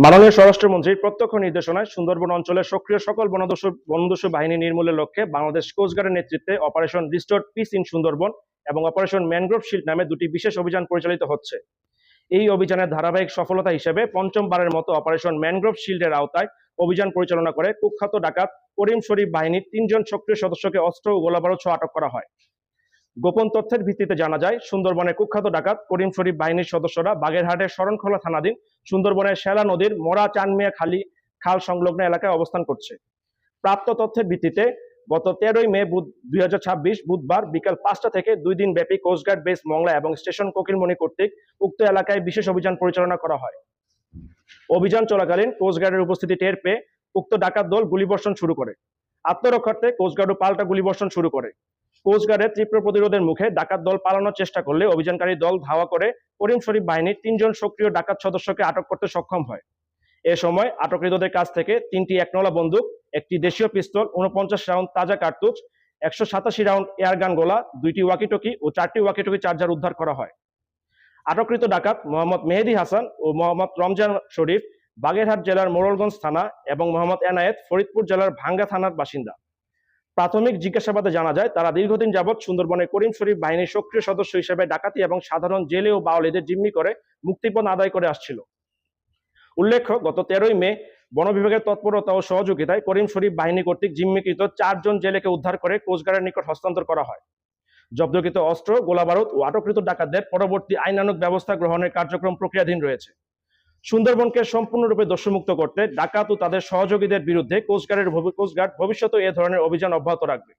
মাননীয় স্বরাষ্ট্রমন্ত্রীর প্রত্যক্ষ নির্দেশনায় সুন্দরবন অঞ্চলের সক্রিয় সকল বনদস্যু বাহিনী নির্মূলের লক্ষ্যে বাংলাদেশ কোস্টগার্ডের নেতৃত্বে operation restore piece in Sundarban এবং অপারেশন ম্যানগ্রোভ শিল্ড নামে দুটি বিশেষ অভিযান পরিচালিত হচ্ছে। এই অভিযানের ধারাবাহিক সফলতা হিসেবে পঞ্চমবারের মতো অপারেশন ম্যানগ্রোভ শিল্ডের আওতায় অভিযান পরিচালনা করে কুখ্যাত ডাকাত করিম শরীফ বাহিনীর 3 জন সক্রিয় সদস্যকে অস্ত্র ও গোলাবারুদ সহ আটক করা হয়। গোপন তথ্যের ভিত্তিতে জানা যায়, সুন্দরবনের কুখ্যাত ডাকাত করিম শরীফ বাহিনীর সদস্যরা বাগেরহাটের শরণখোলা থানাধীন সুন্দরবনের শ্যালা নদীর মোরা চানমিয়া খাল সংলগ্ন এলাকায় অবস্থান করছে। প্রাপ্ত তথ্যের ভিত্তিতে গত 13ই মে 2026 বুধবার বিকাল 5টা থেকে 2 দিন ব্যাপী কোস্টগার্ড বেস মংলা এবং স্টেশন কোকিলমণি কর্তৃক উক্ত এলাকায় বিশেষ অভিযান পরিচালনা করা হয়। অভিযান চলাকালীন কোস্টগার্ডের উপস্থিতি টের পেয়ে উক্ত ডাকাত দল গুলিবর্ষণ শুরু করে। আত্মরক্ষার্থে কোস্টগার্ডও পাল্টা গুলিবর্ষণ শুরু করে। কোস্টগার্ডের তীব্র প্রতিরোধের মুখে ডাকাত দল পালানোর চেষ্টা করলে অভিযানকারী দল ধাওয়া করে করিম শরীফ বাহিনীর 3 জন সক্রিয় ডাকাত সদস্যকে আটক করতে সক্ষম হয়। এ সময় আটককৃতদের কাছ থেকে 3টি একনলা বন্দুক, একটি দেশীয় পিস্তল, 49 রাউন্ড তাজা কার্তুজ, 187 রাউন্ড এয়ারগান গোলা, 2টি ওয়াকিটকি ও 4টি ওয়াকিটকি চার্জার উদ্ধার করা হয়। আটককৃত ডাকাত মোহাম্মদ মেহেদী হাসান ও মোহাম্মদ রমজান শরীফ বাগেরহাট জেলার মোড়লগঞ্জ থানা এবং মোহাম্মদ এনায়েত ফরিদপুর জেলার ভাঙ্গা থানার বাসিন্দা। প্রাথমিক জিজ্ঞাসাবাদে জানা যায়, তারা দীর্ঘদিন যাবৎ সুন্দরবনে করিম শরীফ বাহিনীর সক্রিয় সদস্য হিসেবে ডাকাতি এবং সাধারণ জেলে ও বাওয়ালীদের জিম্মি করে মুক্তিপণ আদায় করে আসছিল। উল্লেখ্য, গত 13ই মে বন বিভাগের তৎপরতা ও সহযোগিতায় করিম শরীফ বাহিনী কর্তৃক জিম্মিকৃত 4 জন জেলেকে উদ্ধার করে কোস্টগার্ডের নিকট হস্তান্তর করা হয়। জব্দকৃত অস্ত্র, গোলাবারুদ ও আটককৃত ডাকাতদের পরবর্তী আইনানুগ ব্যবস্থা গ্রহণের কার্যক্রম প্রক্রিয়াধীন রয়েছে। সুন্দরবনকে সম্পূর্ণরূপে দস্যুমুক্ত করতে ডাকাত ও তাদের সহযোগীদের বিরুদ্ধে কোস্টগার্ড ভবিষ্যতে এ ধরনের অভিযান অব্যাহত রাখবে।